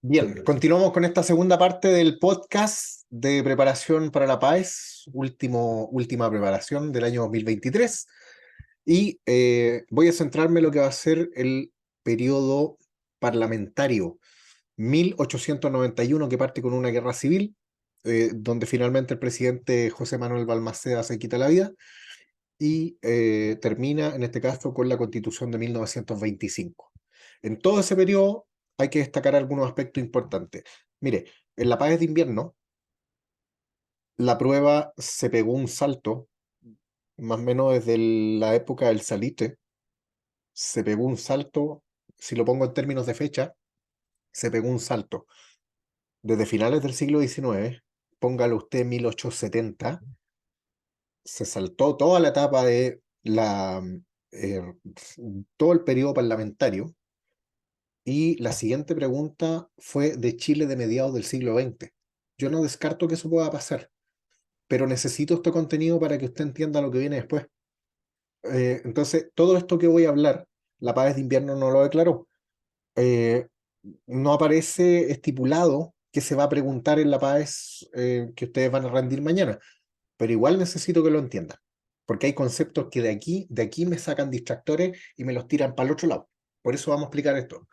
Bien, continuamos con esta segunda parte del podcast de preparación para la PAES, última preparación del año 2023. Y voy a centrarme en lo que va a ser el periodo parlamentario 1891, que parte con una guerra civil, donde finalmente el presidente José Manuel Balmaceda se quita la vida, y termina, en este caso, con la Constitución de 1925. En todo ese periodo hay que destacar algunos aspectos importantes. Mire, en la paz de invierno, la prueba se pegó un salto, más o menos desde la época del Salitre, se pegó un salto, si lo pongo en términos de fecha, se pegó un salto. Desde finales del siglo XIX, póngalo usted 1870, se saltó toda la etapa de eh, todo el periodo parlamentario. Y la siguiente pregunta fue de Chile de mediados del siglo XX. Yo no descarto que eso pueda pasar, pero necesito este contenido para que usted entienda lo que viene después. Entonces, todo esto que voy a hablar, la paz de invierno no lo declaró. Eh, no aparece estipulado que se va a preguntar en la paz que ustedes van a rendir mañana, pero igual necesito que lo entiendan, porque hay conceptos que de aquí me sacan distractores y me los tiran para el otro lado. Por eso vamos a explicar esto.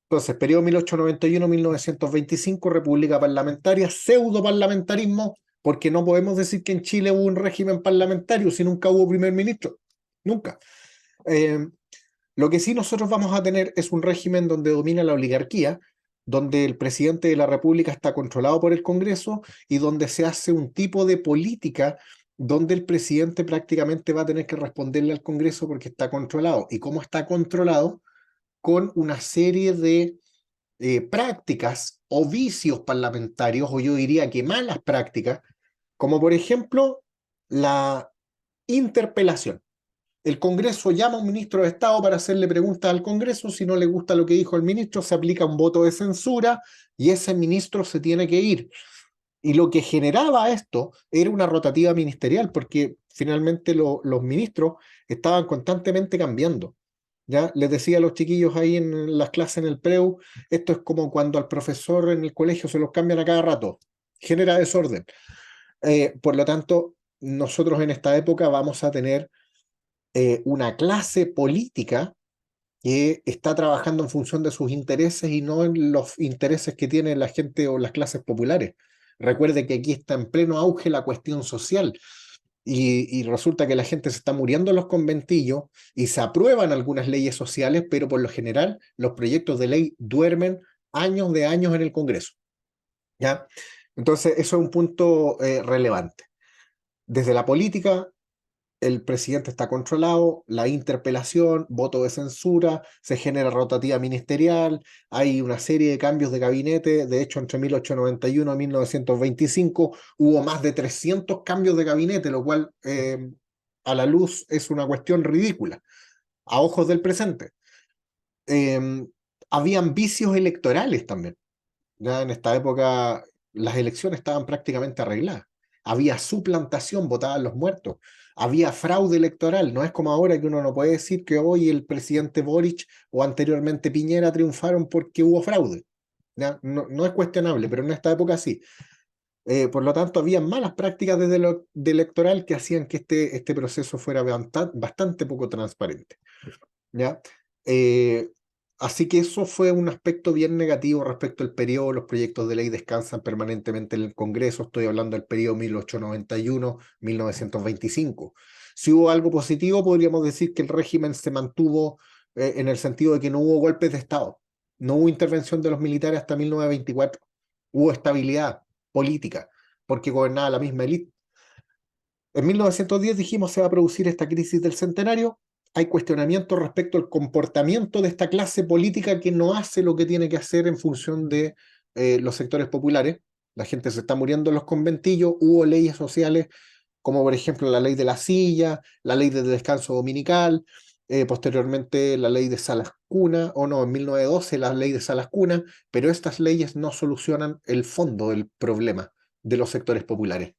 Entonces, periodo 1891-1925, república parlamentaria, pseudo parlamentarismo, porque no podemos decir que en Chile hubo un régimen parlamentario si nunca hubo primer ministro. Nunca. Eh, lo que sí nosotros vamos a tener es un régimen donde domina la oligarquía, donde el presidente de la República está controlado por el Congreso y donde se hace un tipo de política donde el presidente prácticamente va a tener que responderle al Congreso porque está controlado. ¿Y cómo está controlado? Con una serie de prácticas o vicios parlamentarios, o yo diría que malas prácticas, como por ejemplo la interpelación. El Congreso llama a un ministro de Estado para hacerle preguntas al Congreso. Si no le gusta lo que dijo el ministro, se aplica un voto de censura y ese ministro se tiene que ir. Y lo que generaba esto era una rotativa ministerial, porque finalmente los ministros estaban constantemente cambiando. ¿Ya? Les decía a los chiquillos ahí en las clases en el preu, esto es como cuando al profesor en el colegio se los cambian a cada rato, genera desorden. Por lo tanto, nosotros en esta época vamos a tener una clase política que está trabajando en función de sus intereses y no en los intereses que tiene la gente o las clases populares. Recuerde que aquí está en pleno auge la cuestión social y resulta que la gente se está muriendo en los conventillos y se aprueban algunas leyes sociales, pero por lo general los proyectos de ley duermen años de años en el Congreso. ¿Ya? Entonces, eso es un punto relevante. Desde la política, el presidente está controlado, la interpelación, voto de censura, se genera rotativa ministerial, hay una serie de cambios de gabinete. De hecho, entre 1891 y 1925 hubo más de 300 cambios de gabinete, lo cual a la luz es una cuestión ridícula, a ojos del presente. Eh, habían vicios electorales también. Ya en esta época las elecciones estaban prácticamente arregladas. Había suplantación, votaban los muertos. Había fraude electoral. No es como ahora que uno no puede decir que hoy el presidente Boric o anteriormente Piñera triunfaron porque hubo fraude. ¿Ya? No, no es cuestionable, pero en esta época sí. Por lo tanto, había malas prácticas desde lo de electoral que hacían que este proceso fuera bastante poco transparente. ¿Ya? Eh, Así que eso fue un aspecto bien negativo respecto al periodo. Los proyectos de ley descansan permanentemente en el Congreso. Estoy hablando del periodo 1891-1925. Si hubo algo positivo, podríamos decir que el régimen se mantuvo en el sentido de que no hubo golpes de Estado, no hubo intervención de los militares hasta 1924. Hubo estabilidad política, porque gobernaba la misma élite. En 1910 dijimos se va a producir esta crisis del centenario. Hay cuestionamientos respecto al comportamiento de esta clase política que no hace lo que tiene que hacer en función de los sectores populares. La gente se está muriendo en los conventillos. Hubo leyes sociales como por ejemplo la ley de la silla, la ley de descanso dominical, posteriormente la ley de salas cuna, o no, en 1912 la ley de salas cuna, pero estas leyes no solucionan el fondo del problema de los sectores populares.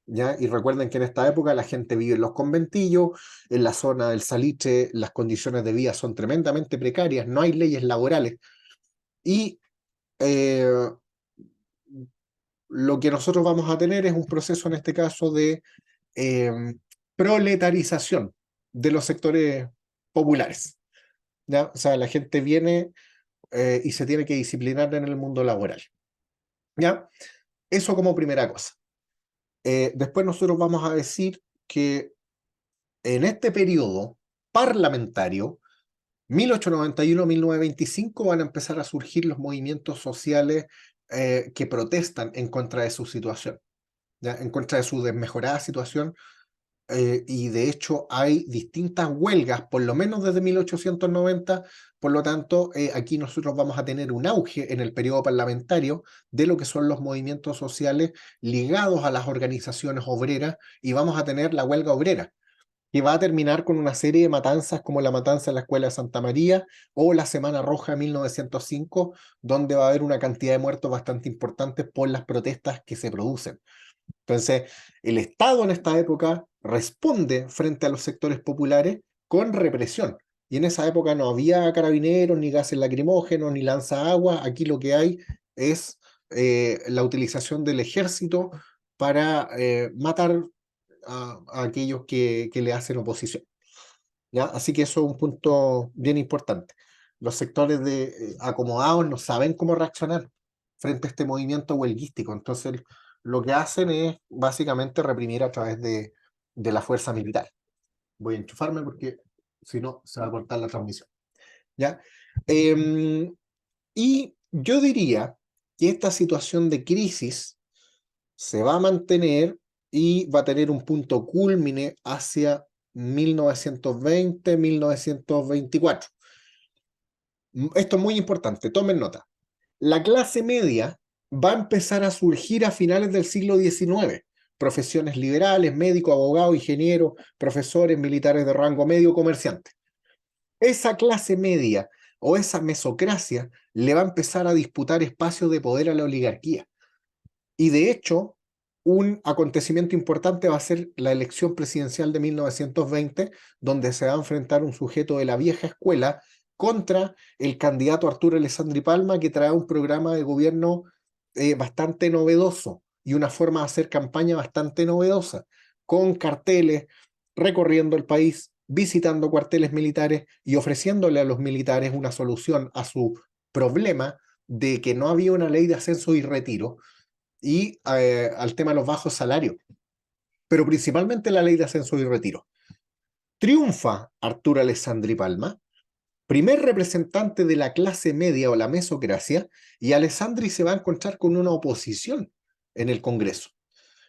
¿Ya? Y recuerden que en esta época la gente vive en los conventillos, en la zona del Salitre, las condiciones de vida son tremendamente precarias, no hay leyes laborales. Y eh, lo que nosotros vamos a tener es un proceso en este caso de eh, proletarización de los sectores populares, ¿ya? O sea, la gente viene y se tiene que disciplinar en el mundo laboral, ¿ya? Eso como primera cosa. Después nosotros vamos a decir que en este periodo parlamentario, 1891-1925, van a empezar a surgir los movimientos sociales que protestan en contra de su situación, ¿ya? En contra de su desmejorada situación, y de hecho hay distintas huelgas, por lo menos desde 1890. Por lo tanto, aquí nosotros vamos a tener un auge en el periodo parlamentario de lo que son los movimientos sociales ligados a las organizaciones obreras, y vamos a tener la huelga obrera, que va a terminar con una serie de matanzas como la matanza en la Escuela de Santa María o la Semana Roja de 1905, donde va a haber una cantidad de muertos bastante importantes por las protestas que se producen. Entonces, el Estado en esta época responde frente a los sectores populares con represión. Y en esa época no había carabineros, ni gases lacrimógenos, ni lanzaagua. Aquí lo que hay es la utilización del ejército para matar a aquellos que le hacen oposición, ¿ya? Así que eso es un punto bien importante. Los sectores acomodados no saben cómo reaccionar frente a este movimiento huelguístico. Entonces, lo que hacen es básicamente reprimir a través de la fuerza militar. Voy a enchufarme porque si no se va a cortar la transmisión, ¿ya? Em, y yo diría que esta situación de crisis se va a mantener y va a tener un punto culmine hacia 1920-1924. Esto es muy importante, tomen nota. La clase media va a empezar a surgir a finales del siglo XIX. Profesiones liberales, médico, abogado, ingeniero, profesores, militares de rango medio, comerciantes. Esa clase media o esa mesocracia le va a empezar a disputar espacios de poder a la oligarquía. Y de hecho, un acontecimiento importante va a ser la elección presidencial de 1920, donde se va a enfrentar un sujeto de la vieja escuela contra el candidato Arturo Alessandri Palma, que trae un programa de gobierno bastante novedoso y una forma de hacer campaña bastante novedosa, con carteles recorriendo el país, visitando cuarteles militares y ofreciéndole a los militares una solución a su problema de que no había una ley de ascenso y retiro, y al tema de los bajos salarios, pero principalmente la ley de ascenso y retiro. Triunfa Arturo Alessandri Palma, primer representante de la clase media o la mesocracia, y Alessandri se va a encontrar con una oposición en el Congreso.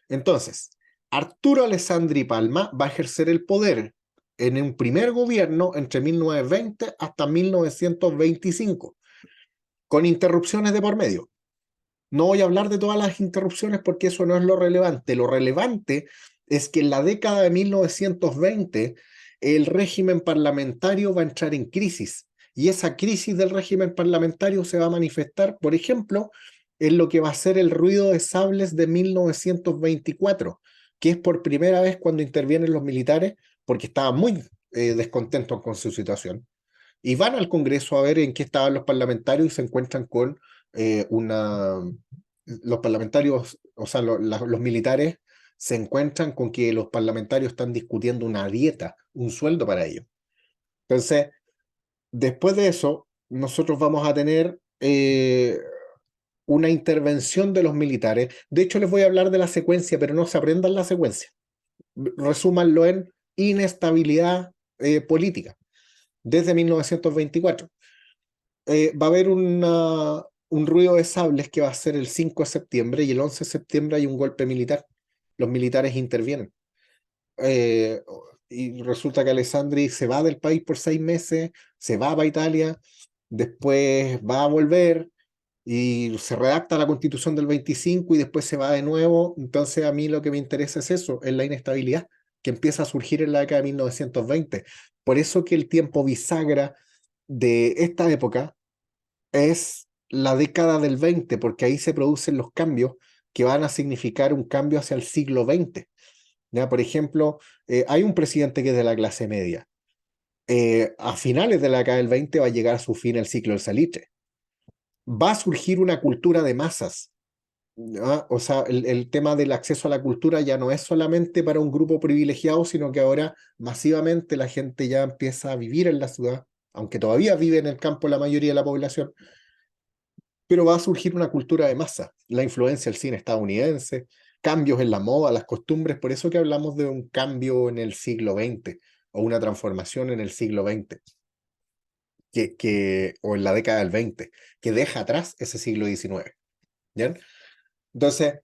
Entonces, Arturo Alessandri Palma va a ejercer el poder en un primer gobierno entre 1920 hasta 1925, con interrupciones de por medio. No voy a hablar de todas las interrupciones porque eso no es lo relevante. Lo relevante es que en la década de 1920 el régimen parlamentario va a entrar en crisis, y esa crisis del régimen parlamentario se va a manifestar, por ejemplo, en lo que va a ser el ruido de sables de 1924, que es por primera vez cuando intervienen los militares porque estaban muy descontentos con su situación, y van al Congreso a ver en qué estaban los parlamentarios y se encuentran con una... Los parlamentarios, o sea, los militares se encuentran con que los parlamentarios están discutiendo una dieta, un sueldo para ellos. Entonces, después de eso, nosotros vamos a tener una intervención de los militares. De hecho, les voy a hablar de la secuencia, pero no se aprendan la secuencia. Resúmanlo en inestabilidad política desde 1924. Va a haber un ruido de sables que va a ser el 5 de septiembre, y el 11 de septiembre hay un golpe militar. Los militares intervienen. Eh, y resulta que Alessandri se va del país por 6 meses, se va para Italia, después va a volver y se redacta la constitución del 25 y después se va de nuevo. Entonces a mí lo que me interesa es eso, es la inestabilidad que empieza a surgir en la década de 1920. Por eso que el tiempo bisagra de esta época es la década del 20, porque ahí se producen los cambios que van a significar un cambio hacia el siglo XX. ¿Ya? Por ejemplo, hay un presidente que es de la clase media. A finales de la década del 20 va a llegar a su fin el ciclo del salitre. va a surgir una cultura de masas. O sea, el tema del acceso a la cultura ya no es solamente para un grupo privilegiado, sino que ahora masivamente la gente ya empieza a vivir en la ciudad, aunque todavía vive en el campo la mayoría de la población, pero va a surgir una cultura de masa, la influencia del cine estadounidense, cambios en la moda, las costumbres, por eso que hablamos de un cambio en el siglo XX o una transformación en el siglo XX, o en la década del 20, que deja atrás ese siglo XIX. ¿Bien? Entonces,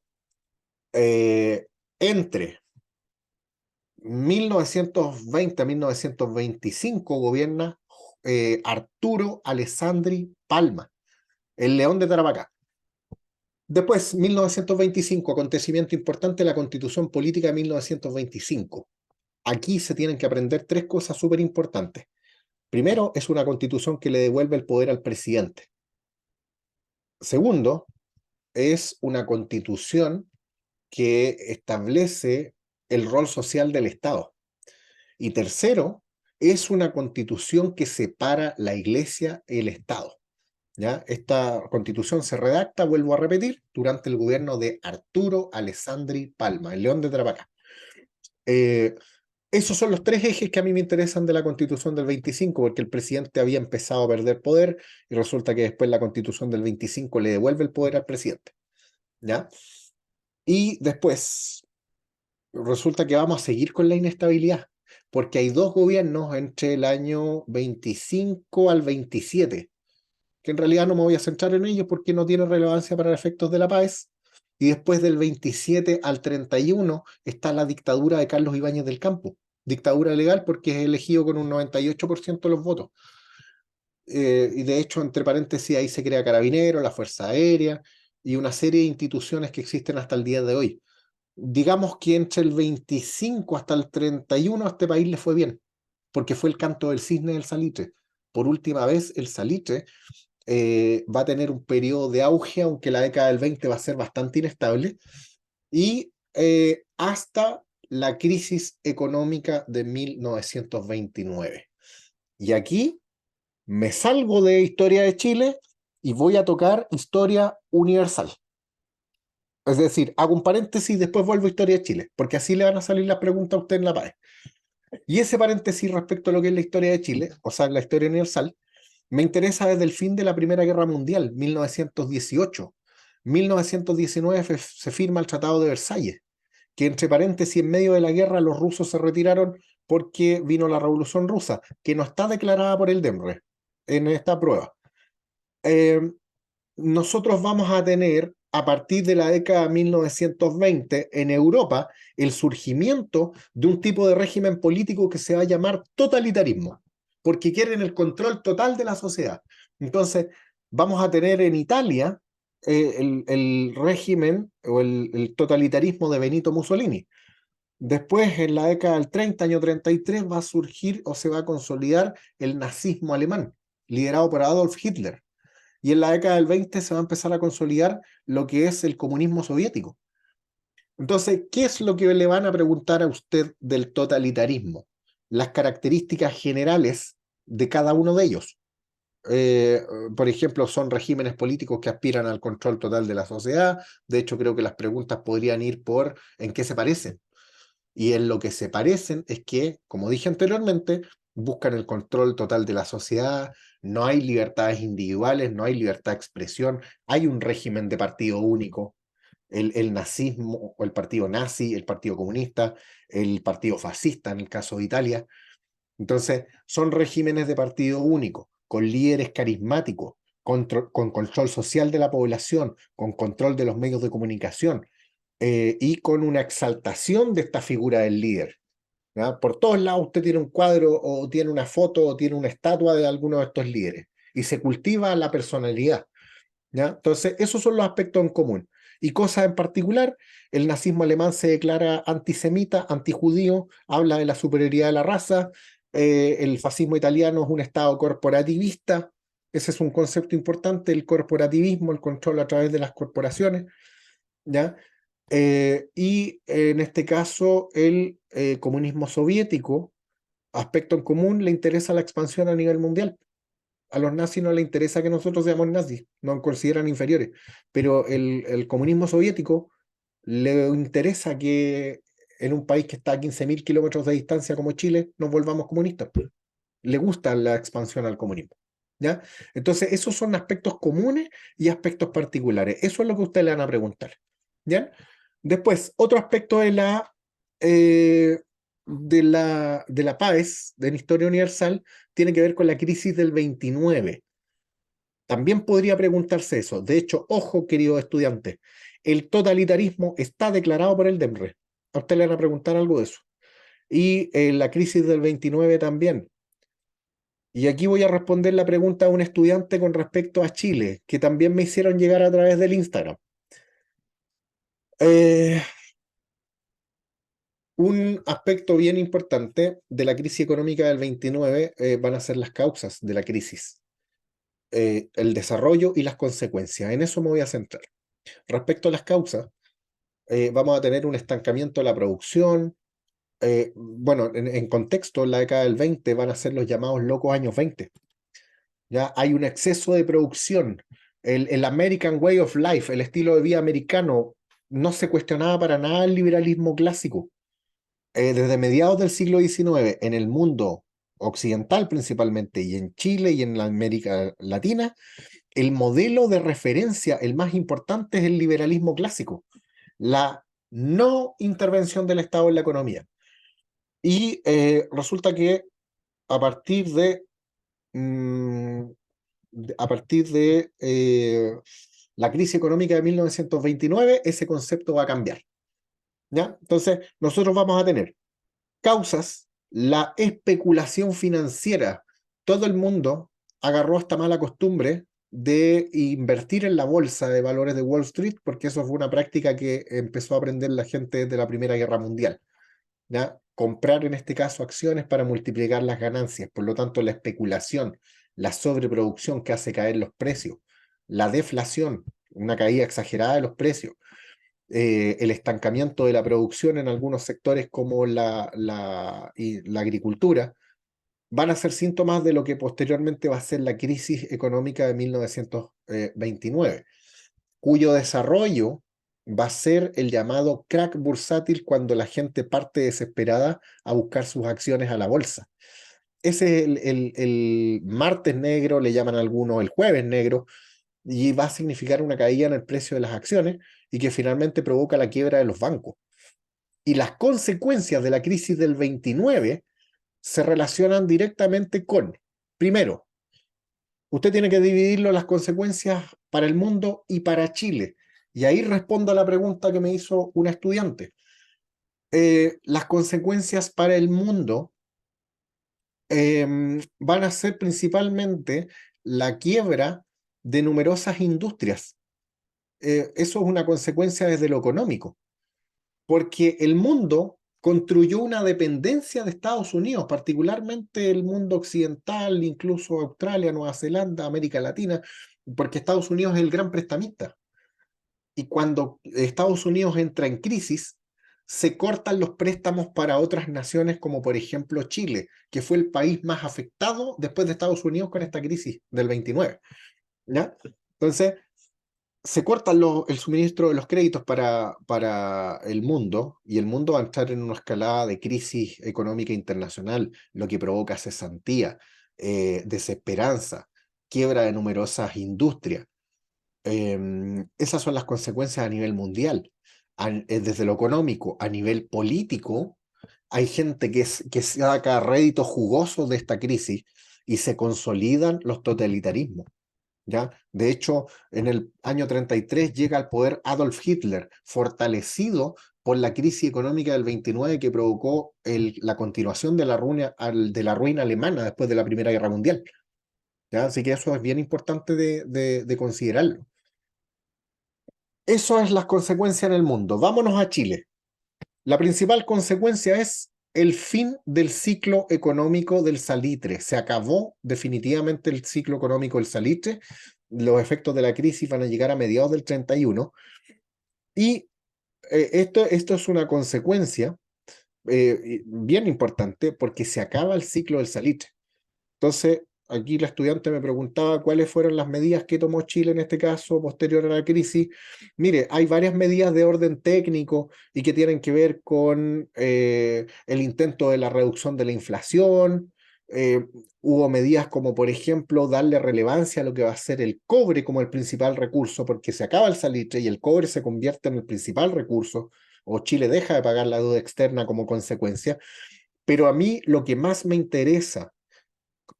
entre 1920 a 1925 gobierna Arturo Alessandri Palma, el León de Tarapacá. Después, 1925, acontecimiento importante, la Constitución Política de 1925. Aquí se tienen que aprender tres cosas súper importantes. Primero, es una constitución que le devuelve el poder al presidente. Segundo, es una constitución que establece el rol social del Estado. Y tercero, es una constitución que separa la iglesia y el Estado. ¿Ya? Esta constitución se redacta, vuelvo a repetir, durante el gobierno de Arturo Alessandri Palma, el León de Tarapacá. Esos son los tres ejes que a mí me interesan de la constitución del 25, porque el presidente había empezado a perder poder y resulta que después la constitución del 25 le devuelve el poder al presidente. ¿Ya? Y después resulta que vamos a seguir con la inestabilidad, porque hay dos gobiernos entre el año 25 al 27, que en realidad no me voy a centrar en ellos porque no tienen relevancia para efectos de la paz. Y después del 27 al 31 está la dictadura de Carlos Ibáñez del Campo. Dictadura legal porque es elegido con un 98% de los votos. Y de hecho, entre paréntesis, ahí se crea Carabineros, la Fuerza Aérea y una serie de instituciones que existen hasta el día de hoy. Digamos que entre el 25 hasta el 31 a este país le fue bien, porque fue el canto del cisne del salitre. Por última vez, el salitre va a tener un periodo de auge, aunque la década del 20 va a ser bastante inestable, y hasta la crisis económica de 1929. Y aquí me salgo de historia de Chile y voy a tocar historia universal. Es decir, hago un paréntesis y después vuelvo a historia de Chile, porque así le van a salir las preguntas a usted en la PAE. Y ese paréntesis respecto a lo que es la historia de Chile, o sea, la historia universal, me interesa desde el fin de la Primera Guerra Mundial, 1918. 1919 se firma el Tratado de Versalles, que entre paréntesis, en medio de la guerra, los rusos se retiraron porque vino la Revolución Rusa, que no está declarada por el DEMRE en esta prueba. Nosotros vamos a tener, a partir de la década de 1920, en Europa, el surgimiento de un tipo de régimen político que se va a llamar totalitarismo, porque quieren el control total de la sociedad. Entonces, vamos a tener en Italia el régimen o el totalitarismo de Benito Mussolini. Después, en la década del 30, año 33, va a surgir o se va a consolidar el nazismo alemán, liderado por Adolf Hitler. Y en la década del 20 se va a empezar a consolidar lo que es el comunismo soviético. Entonces, ¿qué es lo que le van a preguntar a usted del totalitarismo? Las características generales de cada uno de ellos. Eh, por ejemplo, son regímenes políticos que aspiran al control total de la sociedad. De hecho, creo que las preguntas podrían ir por en qué se parecen. Y en lo que se parecen es que, como dije anteriormente, buscan el control total de la sociedad, no hay libertades individuales, no hay libertad de expresión, hay un régimen de partido único, el nazismo o el partido nazi, el partido comunista, el partido fascista en el caso de Italia. Entonces, son regímenes de partido único, con líderes carismáticos, con control social de la población, con control de los medios de comunicación, y con una exaltación de esta figura del líder. ¿Ya? Por todos lados usted tiene un cuadro o tiene una foto o tiene una estatua de alguno de estos líderes y se cultiva la personalidad. ¿Ya? Entonces, esos son los aspectos en común. Y cosas en particular, el nazismo alemán se declara antisemita, antijudío, habla de la superioridad de la raza, el fascismo italiano es un estado corporativista, ese es un concepto importante, el corporativismo, el control a través de las corporaciones, ¿ya? Y en este caso, el comunismo soviético, aspecto en común, le interesa la expansión a nivel mundial. A los nazis no les interesa que nosotros seamos nazis, nos consideran inferiores, pero el comunismo soviético le interesa que en un país que está a 15.000 kilómetros de distancia como Chile nos volvamos comunistas. Le gusta la expansión al comunismo. ¿Ya? Entonces, esos son aspectos comunes y aspectos particulares. Eso es lo que ustedes le van a preguntar. ¿Ya? Después, otro aspecto eh, de la PAES, de la Historia Universal, tiene que ver con la crisis del 29. También podría preguntarse eso. De hecho, ojo, queridos estudiantes, el totalitarismo está declarado por el DEMRE. A usted le van a preguntar algo de eso. Y la crisis del 29 también. Y aquí voy a responder la pregunta de un estudiante con respecto a Chile, que también me hicieron llegar a través del Instagram. Eh, un aspecto bien importante de la crisis económica del 29 van a ser las causas de la crisis, el desarrollo y las consecuencias. En eso me voy a centrar. Respecto a las causas, vamos a tener un estancamiento de la producción. Bueno, en contexto, en la década del 20 van a ser los llamados locos años 20. ¿Ya? Hay un exceso de producción. El American Way of Life, el estilo de vida americano, no se cuestionaba para nada el liberalismo clásico. Desde mediados del siglo XIX, en el mundo occidental principalmente, y en Chile y en la América Latina, el modelo de referencia, el más importante, es el liberalismo clásico, la no intervención del Estado en la economía. Y resulta que a partir de mm, a partir de la crisis económica de 1929, ese concepto va a cambiar. ¿Ya? Entonces, nosotros vamos a tener causas, la especulación financiera. Todo el mundo agarró esta mala costumbre de invertir en la bolsa de valores de Wall Street, porque eso fue una práctica que empezó a aprender la gente desde la Primera Guerra Mundial. ¿Ya? Comprar en este caso acciones para multiplicar las ganancias. Por lo tanto, la especulación, la sobreproducción que hace caer los precios, la deflación, una caída exagerada de los precios, el estancamiento de la producción en algunos sectores como la agricultura, van a ser síntomas de lo que posteriormente va a ser la crisis económica de 1929, cuyo desarrollo va a ser el llamado crack bursátil cuando la gente parte desesperada a buscar sus acciones a la bolsa. Ese es el martes negro, le llaman algunos el jueves negro, y va a significar una caída en el precio de las acciones y que finalmente provoca la quiebra de los bancos. Y las consecuencias de la crisis del 29 se relacionan directamente con, primero, usted tiene que dividirlo las consecuencias para el mundo y para Chile. Y ahí respondo a la pregunta que me hizo una estudiante. Las consecuencias para el mundo van a ser principalmente la quiebra de numerosas industrias. Eso es una consecuencia desde lo económico, porque el mundo construyó una dependencia de Estados Unidos, particularmente el mundo occidental, incluso Australia, Nueva Zelanda, América Latina, porque Estados Unidos es el gran prestamista. Y cuando Estados Unidos entra en crisis, se cortan los préstamos para otras naciones como por ejemplo Chile, que fue el país más afectado después de Estados Unidos con esta crisis del 29. ¿Ya? Entonces, se corta el suministro de los créditos para el mundo y el mundo va a entrar en una escalada de crisis económica internacional, lo que provoca cesantía, desesperanza, quiebra de numerosas industrias. Esas son las consecuencias a nivel mundial. Desde lo económico, a nivel político, hay gente que saca réditos jugosos de esta crisis y se consolidan los totalitarismos. ¿Ya? De hecho, en el año 33 llega al poder Adolf Hitler, fortalecido por la crisis económica del 29 que provocó la continuación de la ruina alemana después de la Primera Guerra Mundial. ¿Ya? Así que eso es bien importante de considerarlo. Eso es las consecuencias en el mundo. Vámonos a Chile. La principal consecuencia es el fin del ciclo económico del salitre. Se acabó definitivamente el ciclo económico del salitre. Los efectos de la crisis van a llegar a mediados del 31. Y esto es una consecuencia bien importante porque se acaba el ciclo del salitre. Entonces, aquí la estudiante me preguntaba cuáles fueron las medidas que tomó Chile en este caso posterior a la crisis. Mire, hay varias medidas de orden técnico y que tienen que ver con el intento de la reducción de la inflación. eh, Hubo medidas como, por ejemplo, darle relevancia a lo que va a ser el cobre como el principal recurso, porque se acaba el salitre y el cobre se convierte en el principal recurso, o Chile deja de pagar la deuda externa como consecuencia. Pero a mí lo que más me interesa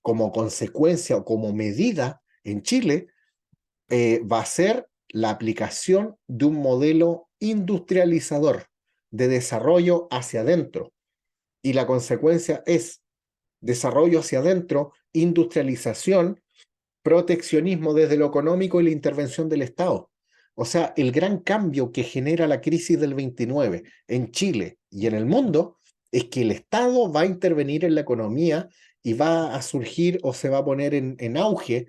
como consecuencia o como medida en Chile va a ser la aplicación de un modelo industrializador de desarrollo hacia adentro. Y la consecuencia es desarrollo hacia adentro, industrialización, proteccionismo desde lo económico y la intervención del Estado. O sea, el gran cambio que genera la crisis del 29 en Chile y en el mundo es que el Estado va a intervenir en la economía y va a surgir o se va a poner en auge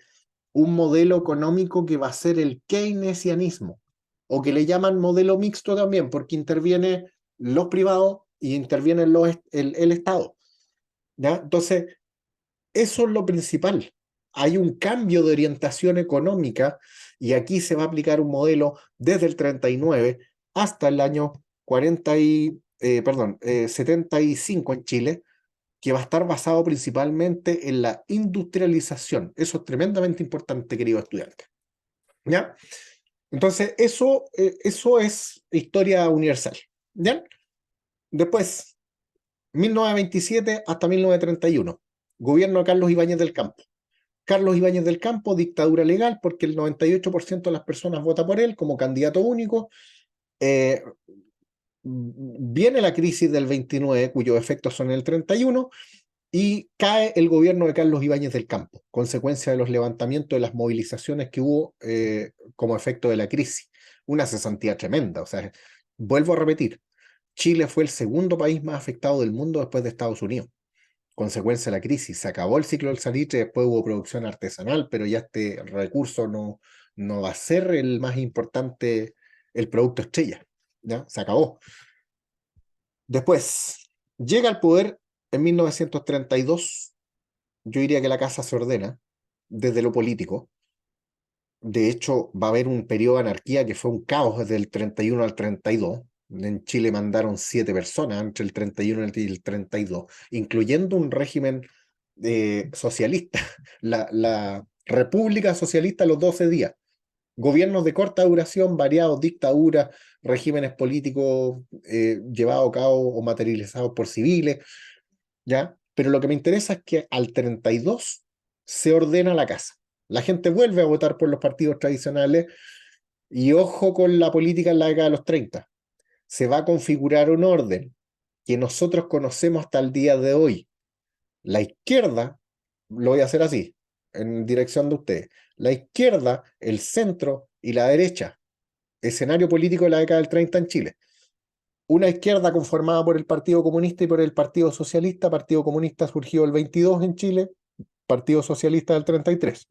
un modelo económico que va a ser el keynesianismo, o que le llaman modelo mixto también, porque interviene los privados y interviene el Estado. ¿Ya? Entonces, eso es lo principal. Hay un cambio de orientación económica y aquí se va a aplicar un modelo desde el 39 hasta el año 75 en Chile, que va a estar basado principalmente en la industrialización. Eso es tremendamente importante, querido estudiante. ¿Ya? Entonces, eso es historia universal. ¿Ya? Después, 1927 hasta 1931, gobierno de Carlos Ibáñez del Campo. Carlos Ibáñez del Campo, dictadura legal, porque el 98% de las personas vota por él como candidato único. Eh, Viene la crisis del 29, cuyos efectos son el 31, y cae el gobierno de Carlos Ibáñez del Campo, consecuencia de los levantamientos, de las movilizaciones que hubo como efecto de la crisis. Una cesantía tremenda. O sea, vuelvo a repetir, Chile fue el segundo país más afectado del mundo después de Estados Unidos. Consecuencia de la crisis, se acabó el ciclo del salitre, después hubo producción artesanal, pero ya este recurso no va a ser el más importante, el producto estrella. ¿Ya? Se acabó. Después, llega al poder en 1932. Yo diría que la casa se ordena desde lo político. De hecho, va a haber un periodo de anarquía que fue un caos desde el 31 al 32. En Chile mandaron 7 personas entre el 31 y el 32, incluyendo un régimen socialista, la República Socialista a los 12 días. Gobiernos de corta duración, variados, dictaduras, regímenes políticos llevados a cabo o materializados por civiles, ¿ya? Pero lo que me interesa es que al 32 se ordena la casa. La gente vuelve a votar por los partidos tradicionales y ojo con la política en la década de los 30. Se va a configurar un orden que nosotros conocemos hasta el día de hoy. La izquierda, lo voy a hacer así, en dirección de ustedes. La izquierda, el centro y la derecha. Escenario político de la década del 30 en Chile. Una izquierda conformada por el Partido Comunista y por el Partido Socialista. Partido Comunista surgió el 22 en Chile, Partido Socialista del 33.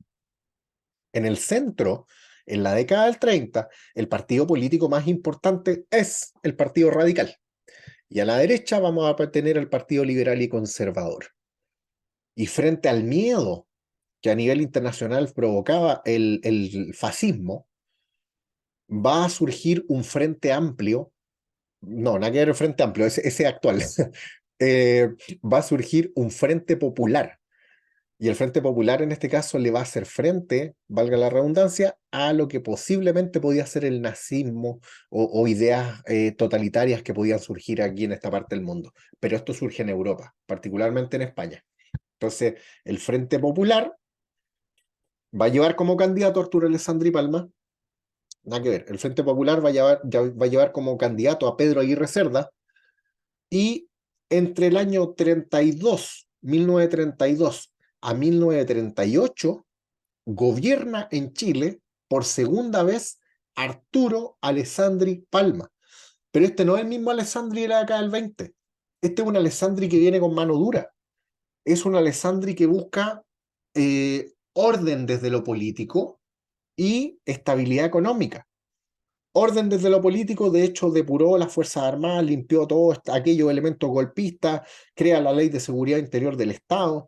En el centro, en la década del 30, el partido político más importante es el Partido Radical. Y a la derecha vamos a tener el Partido Liberal y Conservador. Y frente al miedo que a nivel internacional provocaba el fascismo, va a surgir un frente amplio. No, nada que ver el Frente Amplio, ese actual. Eh, Va a surgir un Frente Popular. Y el Frente Popular en este caso le va a hacer frente, valga la redundancia, a lo que posiblemente podía ser el nazismo o ideas totalitarias que podían surgir aquí en esta parte del mundo. Pero esto surge en Europa, particularmente en España. Entonces, el Frente Popular va a llevar como candidato a Arturo Alessandri Palma. Nada que ver. El Frente Popular va a llevar como candidato a Pedro Aguirre Cerda. Y entre el año 1932 a 1938, gobierna en Chile por segunda vez Arturo Alessandri Palma. Pero este no es el mismo Alessandri de la década del 20. Este es un Alessandri que viene con mano dura. Es un Alessandri que busca orden desde lo político y estabilidad económica. Orden desde lo político, de hecho, depuró las Fuerzas Armadas, limpió todos aquellos elementos golpistas, crea la Ley de Seguridad Interior del Estado,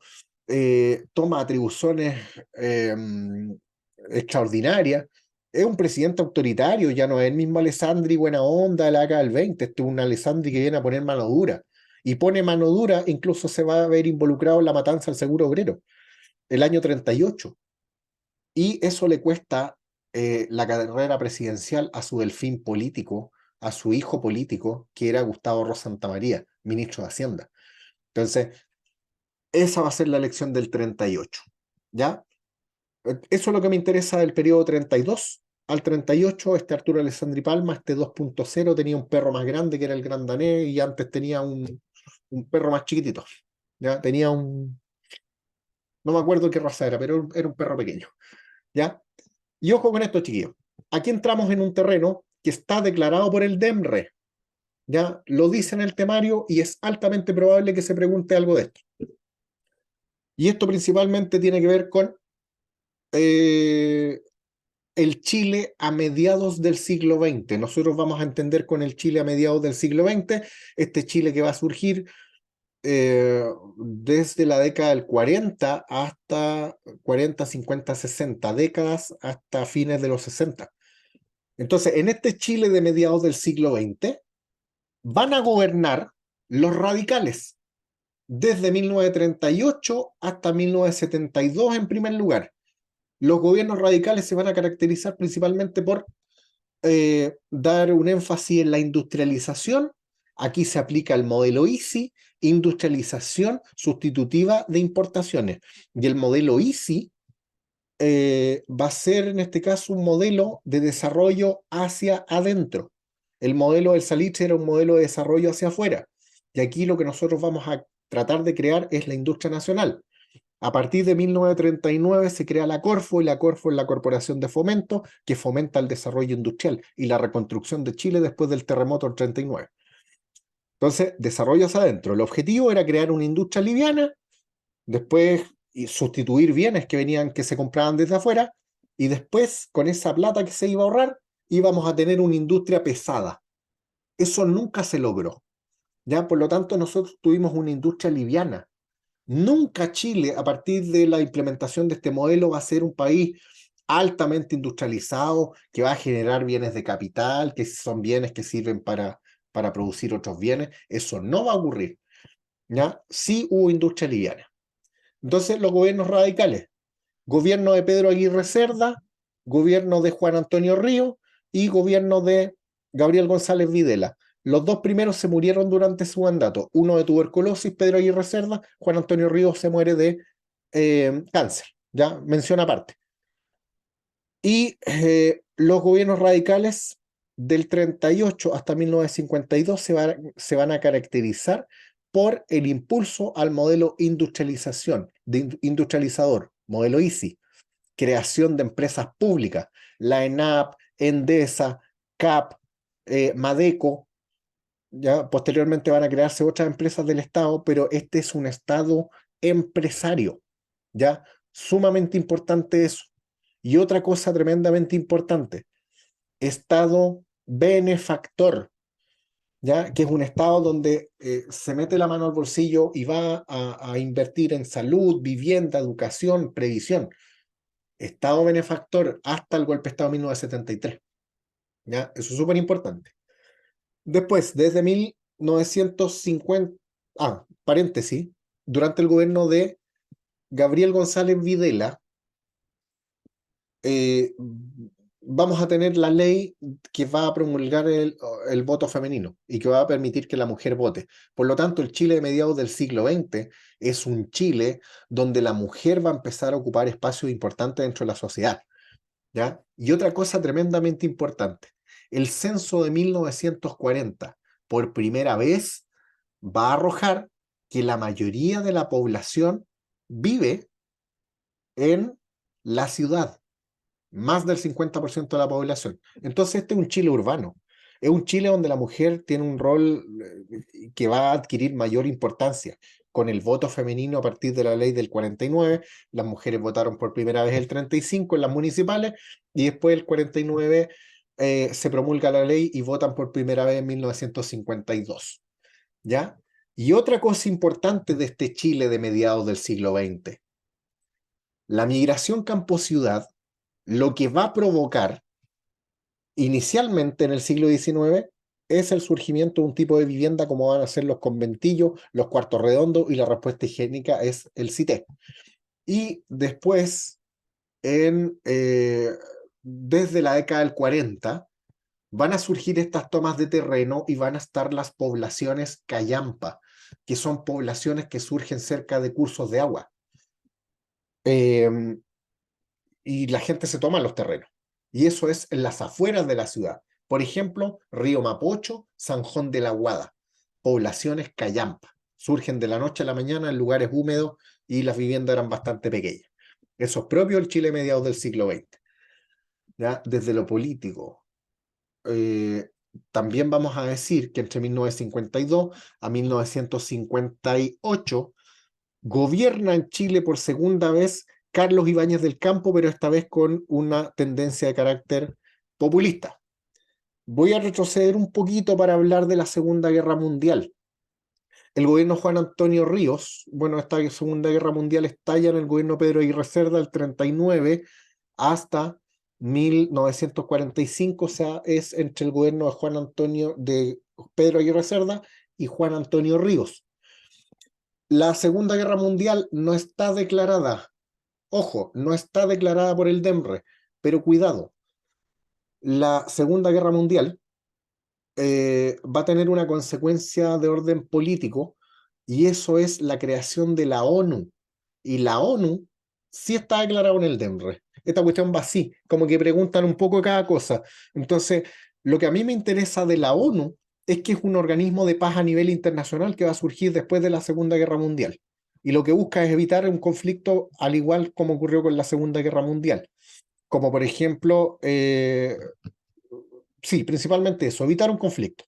toma atribuciones extraordinarias. Es un presidente autoritario, ya no es el mismo Alessandri buena onda de la década del 20, este es un Alessandri que viene a poner mano dura. Y pone mano dura, incluso se va a ver involucrado en la matanza del Seguro Obrero, el año 38. Y eso le cuesta la carrera presidencial a su delfín político, a su hijo político, que era Gustavo Ross Santamaría, ministro de Hacienda. Entonces, esa va a ser la elección del 38. ¿Ya? Eso es lo que me interesa del periodo 32 al 38. Este Arturo Alessandri Palma, este 2.0, tenía un perro más grande que era el Gran Danés y antes tenía un perro más chiquitito. ¿Ya? Tenía un... No me acuerdo qué raza era, pero era un perro pequeño. ¿Ya? Y ojo con esto, chiquillos. Aquí entramos en un terreno que está declarado por el DEMRE. ¿Ya? Lo dice en el temario y es altamente probable que se pregunte algo de esto. Y esto principalmente tiene que ver con el Chile a mediados del siglo XX. Nosotros vamos a entender con el Chile a mediados del siglo XX, este Chile que va a surgir desde la década del 40 hasta 40, 50, 60, décadas hasta fines de los 60. Entonces, en este Chile de mediados del siglo XX, van a gobernar los radicales, desde 1938 hasta 1972 en primer lugar. Los gobiernos radicales se van a caracterizar principalmente por dar un énfasis en la industrialización. Aquí se aplica el modelo ISI, industrialización sustitutiva de importaciones. Y el modelo ISI va a ser en este caso un modelo de desarrollo hacia adentro. El modelo del Salitre era un modelo de desarrollo hacia afuera. Y aquí lo que nosotros vamos a tratar de crear es la industria nacional. A partir de 1939 se crea la Corfo, y la Corfo es la Corporación de Fomento, que fomenta el desarrollo industrial y la reconstrucción de Chile después del terremoto del 39. Entonces, desarrollo hacia adentro. El objetivo era crear una industria liviana, después y sustituir bienes que venían, que se compraban desde afuera, y después, con esa plata que se iba a ahorrar, íbamos a tener una industria pesada. Eso nunca se logró. ¿Ya? Por lo tanto, nosotros tuvimos una industria liviana. Nunca Chile, a partir de la implementación de este modelo, va a ser un país altamente industrializado, que va a generar bienes de capital, que son bienes que sirven para producir otros bienes. Eso no va a ocurrir. ¿Ya? Sí hubo industria liviana. Entonces, los gobiernos radicales, gobierno de Pedro Aguirre Cerda, gobierno de Juan Antonio Río y gobierno de Gabriel González Videla. Los dos primeros se murieron durante su mandato. Uno de tuberculosis, Pedro Aguirre Cerda. Juan Antonio Ríos se muere de cáncer. Ya, mención aparte. Y los gobiernos radicales del 38 hasta 1952 se van a caracterizar por el impulso al modelo industrializador, modelo ISI, creación de empresas públicas, la ENAP, Endesa, CAP, Madeco. Ya posteriormente van a crearse otras empresas del Estado, pero este es un Estado empresario, ya sumamente importante eso. Y otra cosa tremendamente importante, Estado benefactor, ya que es un Estado donde se mete la mano al bolsillo y va a invertir en salud, vivienda, educación, previsión. Estado benefactor hasta el golpe de Estado de 1973. ¿Ya? Eso es súper importante. Después, desde 1950, paréntesis, durante el gobierno de Gabriel González Videla, eh, vamos a tener la ley que va a promulgar el voto femenino y que va a permitir que la mujer vote. Por lo tanto, el Chile de mediados del siglo XX es un Chile donde la mujer va a empezar a ocupar espacios importantes dentro de la sociedad. ¿Ya? Y otra cosa tremendamente importante, el censo de 1940, por primera vez, va a arrojar que la mayoría de la población vive en la ciudad, más del 50% de la población. Entonces este es un Chile urbano, es un Chile donde la mujer tiene un rol que va a adquirir mayor importancia. Con el voto femenino a partir de la ley del 49, las mujeres votaron por primera vez el 35 en las municipales y después el 49 se promulga la ley y votan por primera vez en 1952. ¿Ya? Y otra cosa importante de este Chile de mediados del siglo XX, la migración campo-ciudad, lo que va a provocar inicialmente en el siglo XIX es el surgimiento de un tipo de vivienda como van a ser los conventillos, los cuartos redondos, y la respuesta higiénica es el CITES. Y después, desde la década del 40, van a surgir estas tomas de terreno y van a estar las poblaciones callampa, que son poblaciones que surgen cerca de cursos de agua. Eh, y la gente se toma los terrenos. Y eso es en las afueras de la ciudad. Por ejemplo, Río Mapocho, Sanjón de la Guada, poblaciones callampa. Surgen de la noche a la mañana en lugares húmedos y las viviendas eran bastante pequeñas. Eso es propio del Chile mediados del siglo XX. ¿Ya? Desde lo político, eh, también vamos a decir que entre 1952 a 1958 gobierna en Chile por segunda vez Carlos Ibáñez del Campo, pero esta vez con una tendencia de carácter populista. Voy a retroceder un poquito para hablar de la Segunda Guerra Mundial. El gobierno Juan Antonio Ríos, bueno, esta Segunda Guerra Mundial estalla en el gobierno Pedro Aguirre Cerda del 39 hasta 1945, o sea, es entre el gobierno de de Pedro Aguirre Cerda y Juan Antonio Ríos. La Segunda Guerra Mundial no está declarada, ojo, no está declarada por el DEMRE, pero cuidado, la Segunda Guerra Mundial va a tener una consecuencia de orden político, y eso es la creación de la ONU. Y la ONU sí está declarada en el DEMRE. Esta cuestión va así, como que preguntan un poco cada cosa. Entonces, lo que a mí me interesa de la ONU es que es un organismo de paz a nivel internacional que va a surgir después de la Segunda Guerra Mundial. Y lo que busca es evitar un conflicto al igual como ocurrió con la Segunda Guerra Mundial. Como por ejemplo, sí, principalmente eso, evitar un conflicto.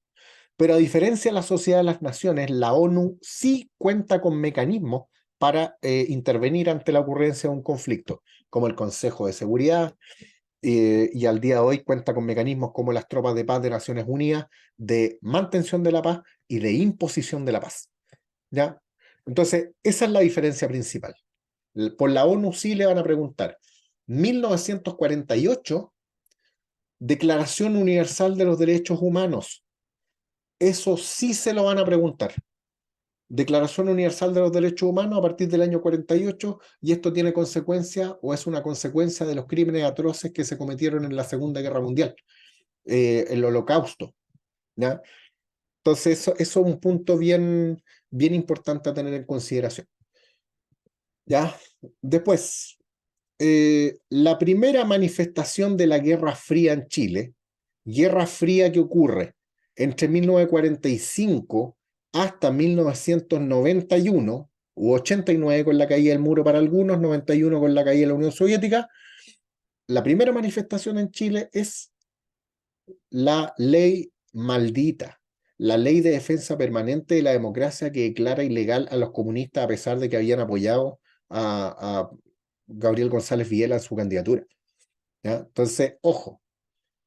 Pero a diferencia de la Sociedad de las Naciones, la ONU sí cuenta con mecanismos para intervenir ante la ocurrencia de un conflicto, como el Consejo de Seguridad, y al día de hoy cuenta con mecanismos como las tropas de paz de Naciones Unidas de mantención de la paz y de imposición de la paz. ¿Ya? Entonces, esa es la diferencia principal. Por la ONU sí le van a preguntar. 1948, Declaración Universal de los Derechos Humanos. Eso sí se lo van a preguntar. Declaración Universal de los Derechos Humanos a partir del año 48, y esto tiene consecuencia o es una consecuencia de los crímenes atroces que se cometieron en la Segunda Guerra Mundial, el Holocausto. ¿Ya? Entonces, eso es un punto bien importante a tener en consideración. ¿Ya? Después, la primera manifestación de la Guerra Fría en Chile, Guerra Fría que ocurre entre 1945 hasta 1991, u 89 con la caída del muro para algunos, 91 con la caída de la Unión Soviética. La primera manifestación en Chile es la ley maldita, la ley de defensa permanente de la democracia, que declara ilegal a los comunistas a pesar de que habían apoyado a Gabriel González Videla en su candidatura. ¿Ya? Entonces, ojo,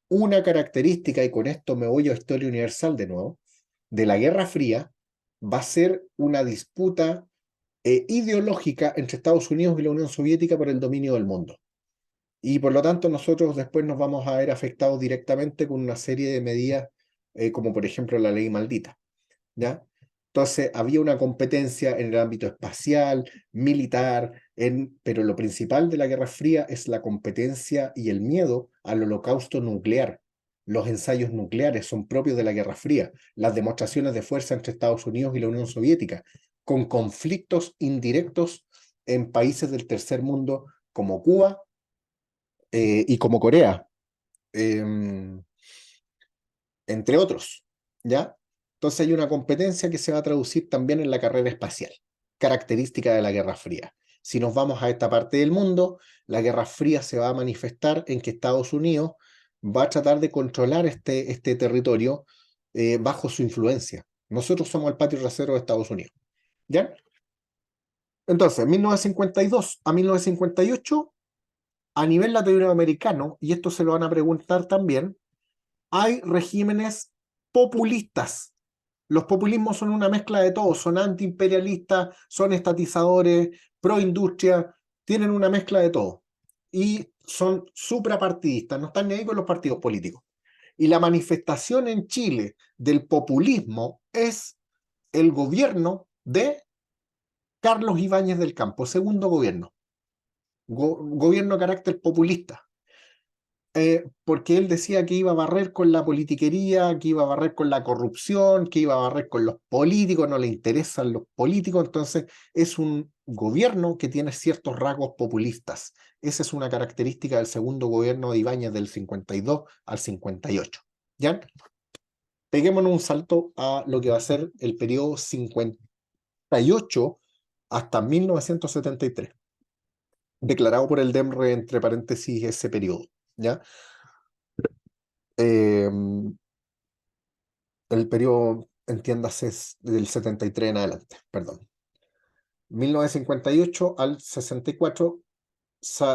una característica, y con esto me voy a historia universal de nuevo, de la Guerra Fría va a ser una disputa ideológica entre Estados Unidos y la Unión Soviética por el dominio del mundo. Y por lo tanto nosotros después nos vamos a ver afectados directamente con una serie de medidas, como por ejemplo la ley maldita. ¿Ya? Entonces había una competencia en el ámbito espacial, militar, pero lo principal de la Guerra Fría es la competencia y el miedo al holocausto nuclear. Los ensayos nucleares son propios de la Guerra Fría, las demostraciones de fuerza entre Estados Unidos y la Unión Soviética, con conflictos indirectos en países del tercer mundo como Cuba y como Corea. Em, Entre otros, ¿ya? Entonces hay una competencia que se va a traducir también en la carrera espacial, característica de la Guerra Fría. Si nos vamos a esta parte del mundo, la Guerra Fría se va a manifestar en que Estados Unidos va a tratar de controlar este territorio bajo su influencia. Nosotros somos el patio trasero de Estados Unidos, ¿ya? Entonces, 1952 a 1958, a nivel latinoamericano, y esto se lo van a preguntar también, hay regímenes populistas. Los populismos son una mezcla de todo, son antiimperialistas, son estatizadores, proindustria, tienen una mezcla de todo. Y son suprapartidistas, no están ni ahí con los partidos políticos. Y la manifestación en Chile del populismo es el gobierno de Carlos Ibáñez del Campo, segundo gobierno. Gobierno de carácter populista. Porque él decía que iba a barrer con la politiquería, que iba a barrer con la corrupción, que iba a barrer con los políticos, no le interesan los políticos, entonces es un gobierno que tiene ciertos rasgos populistas. Esa es una característica del segundo gobierno de Ibáñez del 52 al 58. ¿Ya? Peguémonos un salto a lo que va a ser el periodo 58 hasta 1973, declarado por el DEMRE entre paréntesis ese periodo. ¿Ya? Eh, el periodo, entiéndase, es del 73 en adelante, perdón. 1958 al 64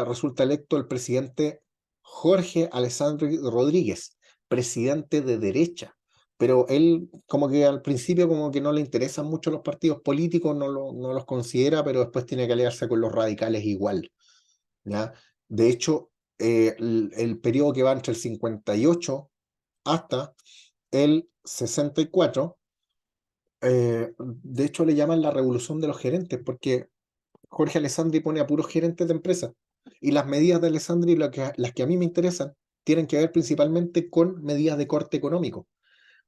resulta electo el presidente Jorge Alessandri Rodríguez, presidente de derecha. Pero él como que al principio como que no le interesan mucho los partidos políticos, no los considera, pero después tiene que aliarse con los radicales igual. ¿Ya? De hecho, el periodo que va entre el 58 hasta el 64, de hecho le llaman la revolución de los gerentes, porque Jorge Alessandri pone a puros gerentes de empresas. Y las medidas de Alessandri, las que a mí me interesan, tienen que ver principalmente con medidas de corte económico.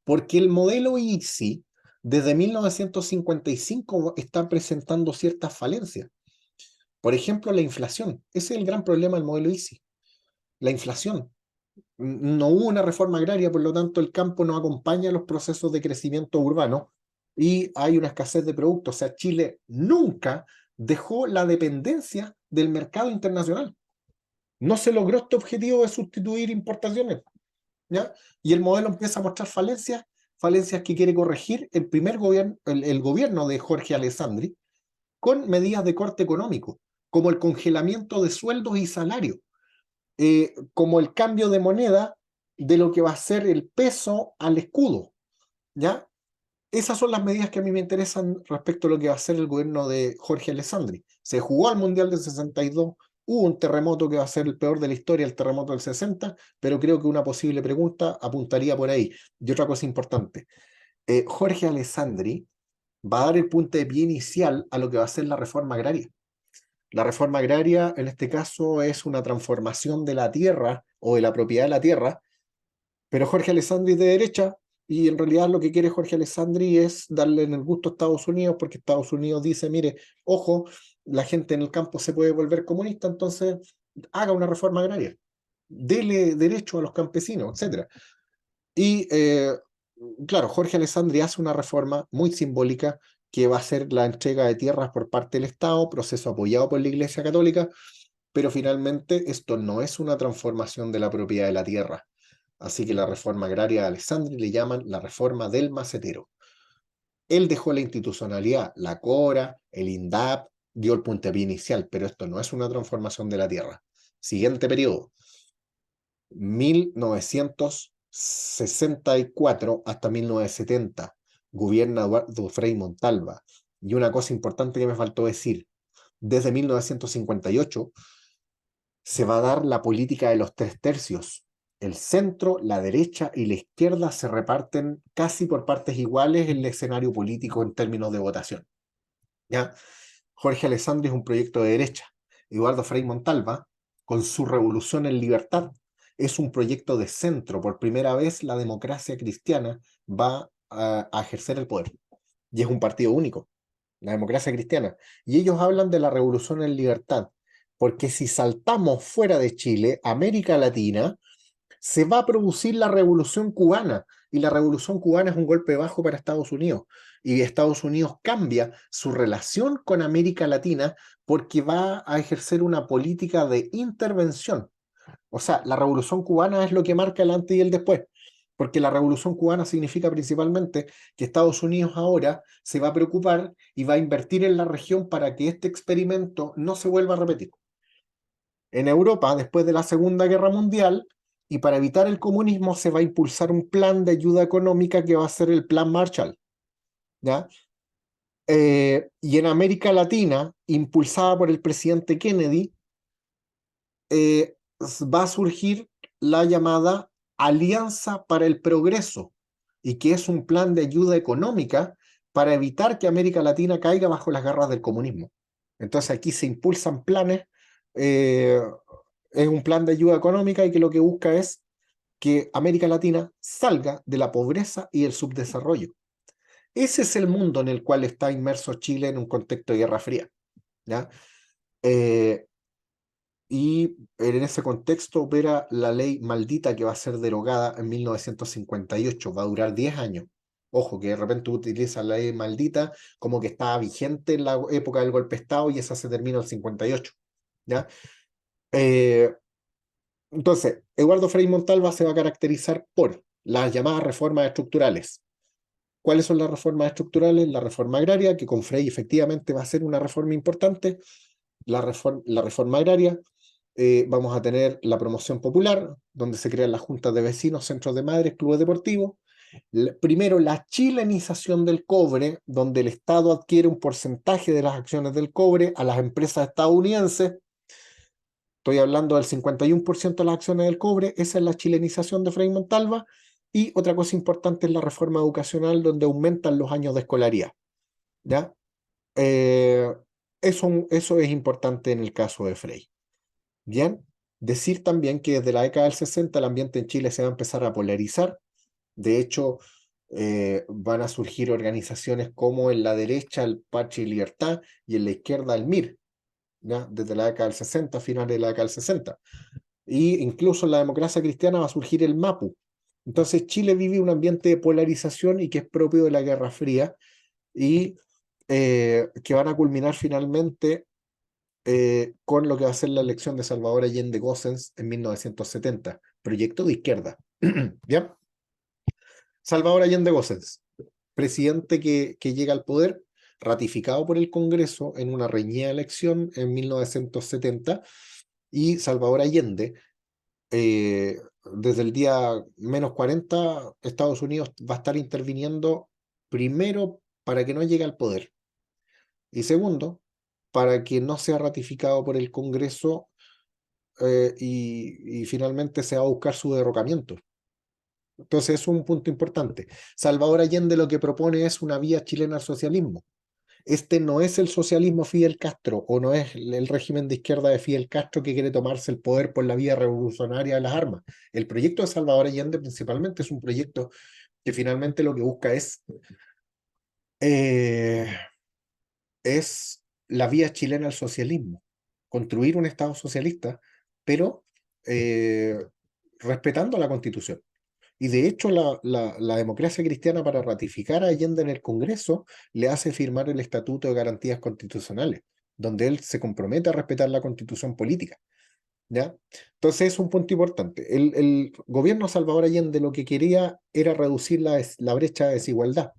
Porque el modelo ICSI, desde 1955, está presentando ciertas falencias. Por ejemplo, la inflación. Ese es el gran problema del modelo ICSI. La inflación. No hubo una reforma agraria, por lo tanto el campo no acompaña los procesos de crecimiento urbano y hay una escasez de productos. O sea, Chile nunca dejó la dependencia del mercado internacional. No se logró este objetivo de sustituir importaciones, ¿ya? Y el modelo empieza a mostrar falencias, falencias que quiere corregir el primer gobierno, el gobierno de Jorge Alessandri, con medidas de corte económico, como el congelamiento de sueldos y salarios, como el cambio de moneda de lo que va a ser el peso al escudo, ¿ya? Esas son las medidas que a mí me interesan respecto a lo que va a ser el gobierno de Jorge Alessandri. Se jugó al Mundial del 62, hubo un terremoto que va a ser el peor de la historia, el terremoto del 60, pero creo que una posible pregunta apuntaría por ahí. Y otra cosa importante, Jorge Alessandri va a dar el punto de pie inicial a lo que va a ser la reforma agraria. La reforma agraria, en este caso, es una transformación de la tierra o de la propiedad de la tierra, pero Jorge Alessandri es de derecha y en realidad lo que quiere Jorge Alessandri es darle en el gusto a Estados Unidos porque Estados Unidos dice, mire, ojo, la gente en el campo se puede volver comunista, entonces haga una reforma agraria, dele derecho a los campesinos, etcétera. Y claro, Jorge Alessandri hace una reforma muy simbólica que va a ser la entrega de tierras por parte del Estado, proceso apoyado por la Iglesia Católica, pero finalmente esto no es una transformación de la propiedad de la tierra. Así que la reforma agraria de Alessandri le llaman la reforma del macetero. Él dejó la institucionalidad, la CORA, el INDAP, dio el puntapié inicial, pero esto no es una transformación de la tierra. Siguiente periodo, 1964 hasta 1970, gobierna Eduardo Frei Montalva. Y una cosa importante que me faltó decir, desde 1958 se va a dar la política de los tres tercios. El centro, la derecha y la izquierda se reparten casi por partes iguales en el escenario político en términos de votación. ¿Ya? Jorge Alessandri es un proyecto de derecha. Eduardo Frei Montalva, con su Revolución en Libertad, es un proyecto de centro. Por primera vez la democracia cristiana va a ejercer el poder. Y es un partido único, la democracia cristiana. Y ellos hablan de la Revolución en Libertad, porque si saltamos fuera de Chile, América Latina, se va a producir la Revolución Cubana, y la Revolución Cubana es un golpe bajo para Estados Unidos, y Estados Unidos cambia su relación con América Latina porque va a ejercer una política de intervención. O sea, la Revolución Cubana es lo que marca el antes y el después, porque la Revolución Cubana significa principalmente que Estados Unidos ahora se va a preocupar y va a invertir en la región para que este experimento no se vuelva a repetir. En Europa, después de la Segunda Guerra Mundial, y para evitar el comunismo, se va a impulsar un plan de ayuda económica que va a ser el Plan Marshall. ¿ya? Y en América Latina, impulsada por el presidente Kennedy, va a surgir la llamada Alianza para el Progreso, y que es un plan de ayuda económica para evitar que América Latina caiga bajo las garras del comunismo. Entonces aquí se impulsan planes, eh, es un plan de ayuda económica y que lo que busca es que América Latina salga de la pobreza y el subdesarrollo. Ese es el mundo en el cual está inmerso Chile en un contexto de Guerra Fría, ¿ya? Eh, y en ese contexto opera la ley maldita que va a ser derogada en 1958, va a durar 10 años. Ojo, que de repente utiliza la ley maldita como que estaba vigente en la época del golpe de Estado y esa se termina en el 58, ¿ya? Eh, entonces, Eduardo Frei Montalva se va a caracterizar por las llamadas reformas estructurales. ¿Cuáles son las reformas estructurales? La reforma agraria, que con Frei efectivamente va a ser una reforma importante. La reforma agraria, vamos a tener la promoción popular, donde se crean las juntas de vecinos, centros de madres, clubes deportivos. Primero, la chilenización del cobre, donde el Estado adquiere un porcentaje de las acciones del cobre a las empresas estadounidenses. Estoy hablando del 51% de las acciones del cobre. Esa es la chilenización de Frei Montalva. Y otra cosa importante es la reforma educacional, donde aumentan los años de escolaridad, ¿ya? Eh, eso es importante en el caso de Frei. Bien, decir también que desde la década del 60 el ambiente en Chile se va a empezar a polarizar. De hecho, van a surgir organizaciones como en la derecha el Parche y Libertad y en la izquierda el MIR, ¿ya? Desde la década del 60, finales de la década del 60. Y incluso en la democracia cristiana va a surgir el MAPU. Entonces Chile vive un ambiente de polarización y que es propio de la Guerra Fría y que van a culminar finalmente con lo que va a ser la elección de Salvador Allende Gossens en 1970, proyecto de izquierda. ¿Bien? Salvador Allende Gossens, presidente que llega al poder, ratificado por el Congreso en una reñida elección en 1970, y Salvador Allende, desde el día -40, Estados Unidos va a estar interviniendo primero para que no llegue al poder, y segundo, para que no sea ratificado por el Congreso, y finalmente se va a buscar su derrocamiento. Entonces es un punto importante. Salvador Allende lo que propone es una vía chilena al socialismo. Este no es el socialismo Fidel Castro o no es el régimen de izquierda de Fidel Castro que quiere tomarse el poder por la vía revolucionaria de las armas. El proyecto de Salvador Allende principalmente es un proyecto que finalmente lo que busca eh, es la vía chilena al socialismo, construir un Estado socialista, pero eh, respetando la Constitución. Y de hecho la democracia cristiana, para ratificar a Allende en el Congreso, le hace firmar el Estatuto de Garantías Constitucionales, donde él se compromete a respetar la Constitución política, ¿ya? Entonces es un punto importante. El gobierno de Salvador Allende lo que quería era reducir la brecha de desigualdad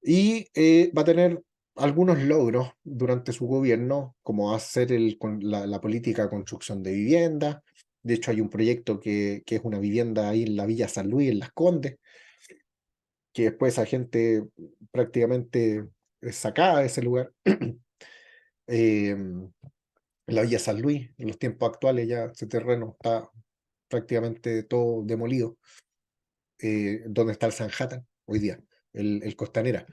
y va a tener algunos logros durante su gobierno, como hacer la política de construcción de vivienda. De hecho, hay un proyecto que es una vivienda ahí en la Villa San Luis, en Las Condes, que después esa gente prácticamente es sacada de ese lugar. En la Villa San Luis, en los tiempos actuales ya ese terreno está prácticamente todo demolido, donde está el Sanhattan hoy día, el Costanera.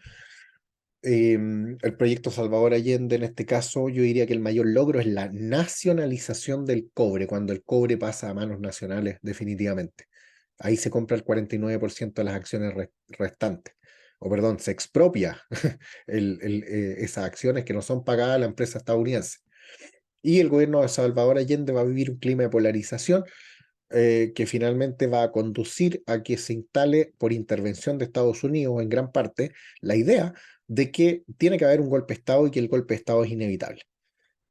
El proyecto Salvador Allende, en este caso, yo diría que el mayor logro es la nacionalización del cobre, cuando el cobre pasa a manos nacionales definitivamente. Ahí se compra el 49% de las acciones restantes. O perdón, se expropia esas acciones que no son pagadas a la empresa estadounidense. Y el gobierno de Salvador Allende va a vivir un clima de polarización, que finalmente va a conducir a que se instale por intervención de Estados Unidos en gran parte la idea de que tiene que haber un golpe de Estado y que el golpe de Estado es inevitable,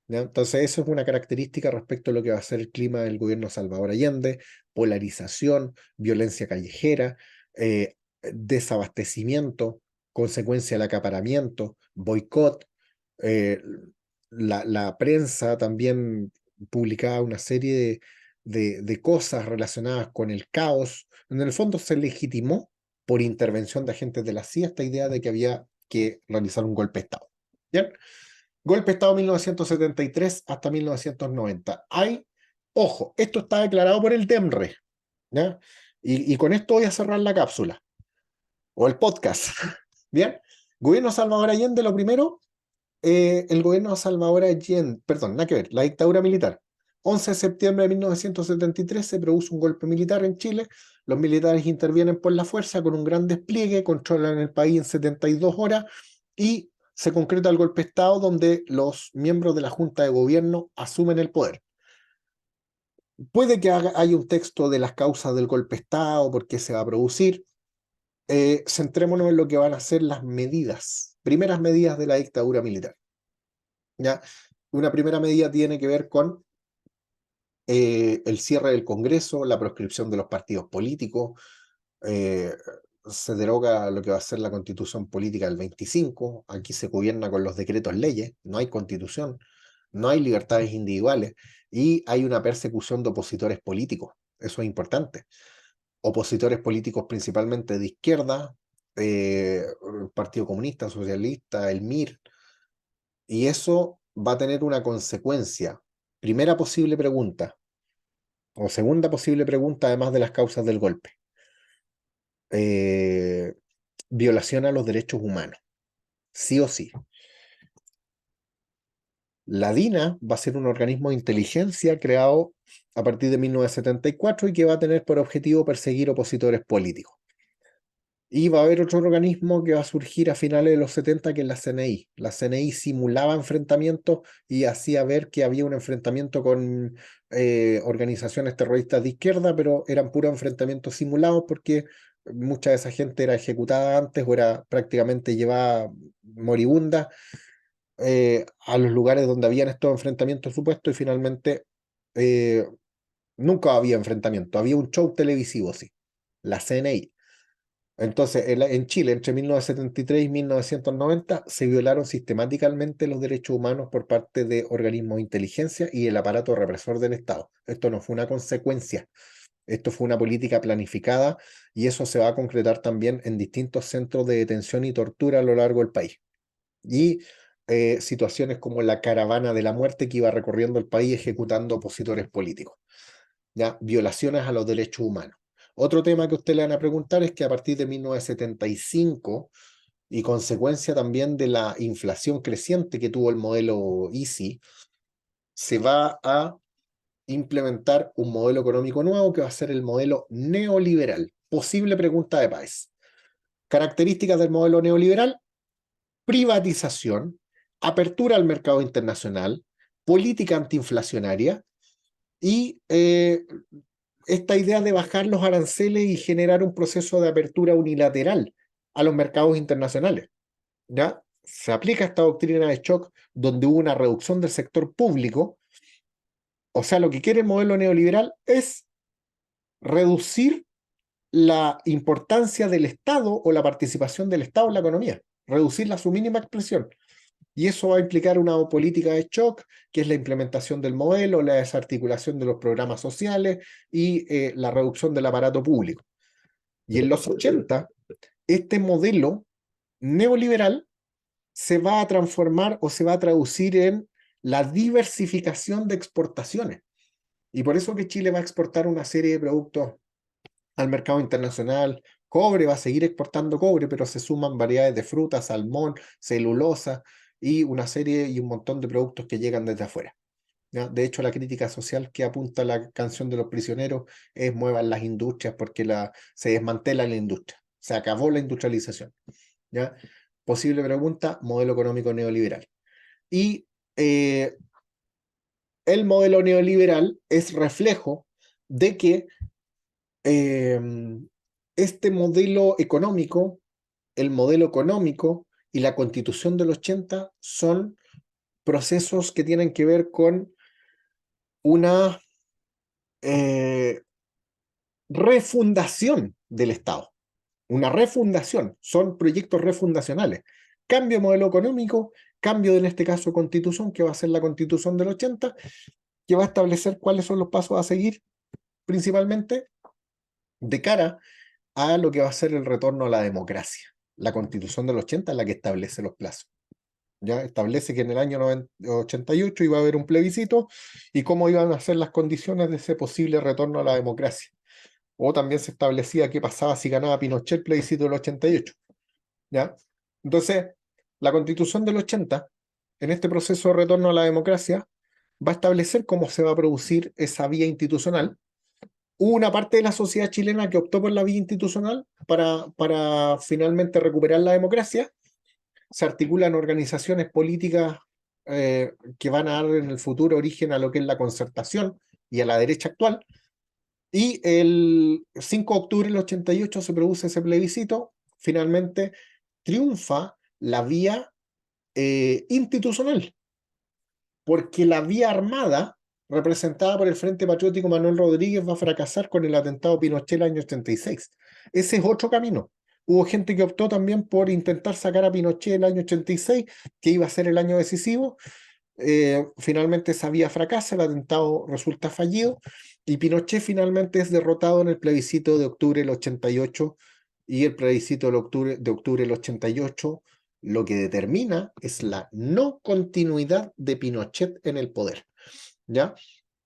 ¿ya? Entonces eso es una característica respecto a lo que va a ser el clima del gobierno de Salvador Allende: polarización, violencia callejera, desabastecimiento, consecuencia del acaparamiento, boicot. eh, la prensa también publicaba una serie de cosas relacionadas con el caos. En el fondo se legitimó por intervención de agentes de la CIA esta idea de que había que realizar un golpe de Estado. ¿Bien? Golpe de Estado 1973 hasta 1990. Ojo, esto está declarado por el DEMRE, ¿ya? Y con esto voy a cerrar la cápsula, o el podcast. ¿Bien? Gobierno de Salvador Allende, lo primero, el gobierno de Salvador Allende, perdón, nada que ver, la dictadura militar. 11 de septiembre de 1973 se produce un golpe militar en Chile. Los militares intervienen por la fuerza con un gran despliegue, controlan el país en 72 horas y se concreta el golpe de Estado donde los miembros de la Junta de Gobierno asumen el poder. Puede que haya un texto de las causas del golpe de Estado, por qué se va a producir. Centrémonos en lo que van a ser las medidas, primeras medidas de la dictadura militar. ¿Ya? Una primera medida tiene que ver con el cierre del Congreso, la proscripción de los partidos políticos, eh, se deroga lo que va a ser la Constitución Política del 25, aquí se gobierna con los decretos leyes, no hay constitución, no hay libertades individuales y hay una persecución de opositores políticos, eso es importante. Opositores políticos principalmente de izquierda, el Partido Comunista, Socialista, el MIR, y eso va a tener una consecuencia. Primera posible pregunta, o segunda posible pregunta, además de las causas del golpe. Eh, Violación a los derechos humanos, sí o sí. La DINA va a ser un organismo de inteligencia creado a partir de 1974 y que va a tener por objetivo perseguir opositores políticos. Y va a haber otro organismo que va a surgir a finales de los 70, que es la CNI. La CNI simulaba enfrentamientos y hacía ver que había un enfrentamiento con organizaciones terroristas de izquierda, pero eran puros enfrentamientos simulados porque mucha de esa gente era ejecutada antes o era prácticamente llevada moribunda a los lugares donde habían estos enfrentamientos supuestos y finalmente eh, nunca había enfrentamiento, había un show televisivo, sí, la CNI. Entonces, en Chile, entre 1973 y 1990, se violaron sistemáticamente los derechos humanos por parte de organismos de inteligencia y el aparato represor del Estado. Esto no fue una consecuencia, esto fue una política planificada y eso se va a concretar también en distintos centros de detención y tortura a lo largo del país. Y situaciones como la caravana de la muerte que iba recorriendo el país ejecutando opositores políticos. ¿Ya? Violaciones a los derechos humanos. Otro tema que usted le van a preguntar es que a partir de 1975 y consecuencia también de la inflación creciente que tuvo el modelo Easy, se va a implementar un modelo económico nuevo que va a ser el modelo neoliberal. Posible pregunta de Páez. Características del modelo neoliberal: privatización, apertura al mercado internacional, política antiinflacionaria y esta idea de bajar los aranceles y generar un proceso de apertura unilateral a los mercados internacionales. ¿Ya? Se aplica esta doctrina de shock donde hubo una reducción del sector público. O sea, lo que quiere el modelo neoliberal es reducir la importancia del Estado o la participación del Estado en la economía, reducirla a su mínima expresión. Y eso va a implicar una política de shock, que es la implementación del modelo, la desarticulación de los programas sociales y la reducción del aparato público. Y en los 80, este modelo neoliberal se va a transformar o se va a traducir en la diversificación de exportaciones. Y por eso que Chile va a exportar una serie de productos al mercado internacional. Cobre, va a seguir exportando cobre, pero se suman variedades de frutas, salmón, celulosa y una serie y un montón de productos que llegan desde afuera. ¿Ya? De hecho, la crítica social que apunta la canción de los prisioneros es muevan las industrias porque se desmantela la industria. Se acabó la industrialización. ¿Ya? Posible pregunta, modelo económico neoliberal. Y el modelo neoliberal es reflejo de que eh, este modelo económico, el modelo económico y la Constitución del 80 son procesos que tienen que ver con una eh, refundación del Estado. Una refundación, son proyectos refundacionales. Cambio de modelo económico, cambio de, en este caso, constitución, que va a ser la Constitución del 80, que va a establecer cuáles son los pasos a seguir, principalmente de cara a lo que va a ser el retorno a la democracia. La Constitución del 80 es la que establece los plazos. Ya establece que en el año 88 iba a haber un plebiscito y cómo iban a ser las condiciones de ese posible retorno a la democracia. O también se establecía qué pasaba si ganaba Pinochet el plebiscito del 88. ¿Ya? Entonces, la Constitución del 80, en este proceso de retorno a la democracia, va a establecer cómo se va a producir esa vía institucional. Hubo una parte de la sociedad chilena que optó por la vía institucional para finalmente recuperar la democracia. Se articulan organizaciones políticas que van a dar en el futuro origen a lo que es la concertación y a la derecha actual. Y el 5 de octubre del 88 se produce ese plebiscito. Finalmente triunfa la vía institucional, porque la vía armada, representada por el Frente Patriótico Manuel Rodríguez, va a fracasar con el atentado Pinochet el año 86. Ese es otro camino. Hubo gente que optó también por intentar sacar a Pinochet el año 86, que iba a ser el año decisivo. Finalmente esa vía fracasa, el atentado resulta fallido y Pinochet finalmente es derrotado en el plebiscito de octubre del 88 y el plebiscito de octubre del 88 lo que determina es la no continuidad de Pinochet en el poder, ¿ya?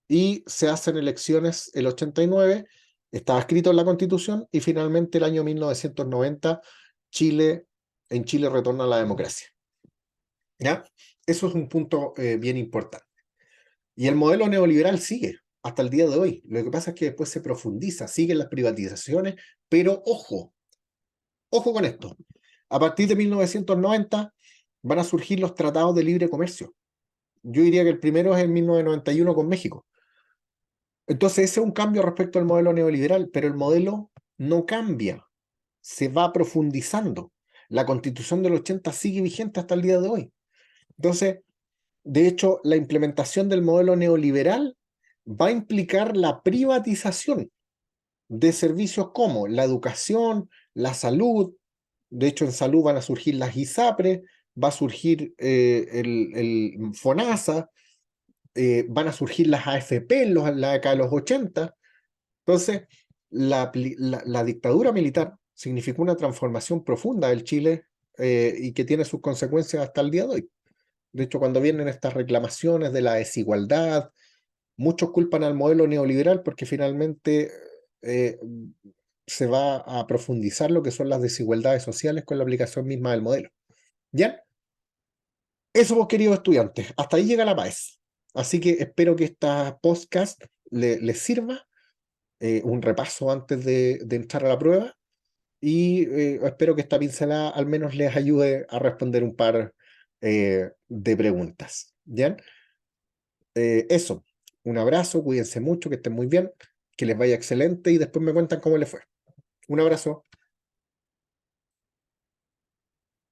Y se hacen elecciones el 89, estaba escrito en la Constitución y finalmente el año 1990 en Chile retorna a la democracia, ¿ya? Eso es un punto bien importante. Y el modelo neoliberal sigue hasta el día de hoy. Lo que pasa es que después se profundiza, siguen las privatizaciones, pero ojo con esto. A partir de 1990 van a surgir los tratados de libre comercio. Yo diría que el primero es en 1991 con México. Entonces ese es un cambio respecto al modelo neoliberal, pero el modelo no cambia, se va profundizando. La Constitución del 80 sigue vigente hasta el día de hoy. Entonces, de hecho, la implementación del modelo neoliberal va a implicar la privatización de servicios como la educación, la salud. De hecho, en salud van a surgir las ISAPRES, va a surgir el FONASA, van a surgir las AFP en la década de los 80. Entonces, la dictadura militar significó una transformación profunda del Chile y que tiene sus consecuencias hasta el día de hoy. De hecho, cuando vienen estas reclamaciones de la desigualdad, muchos culpan al modelo neoliberal porque finalmente eh, se va a profundizar lo que son las desigualdades sociales con la aplicación misma del modelo. ¿Ya? Eso, vos, queridos estudiantes, hasta ahí llega la PAES. Así que espero que esta podcast les sirva, un repaso antes de entrar a la prueba, y espero que esta pincelada al menos les ayude a responder un par de preguntas. ¿Ya? Eso, un abrazo, cuídense mucho, que estén muy bien, que les vaya excelente y después me cuentan cómo les fue. Un abrazo.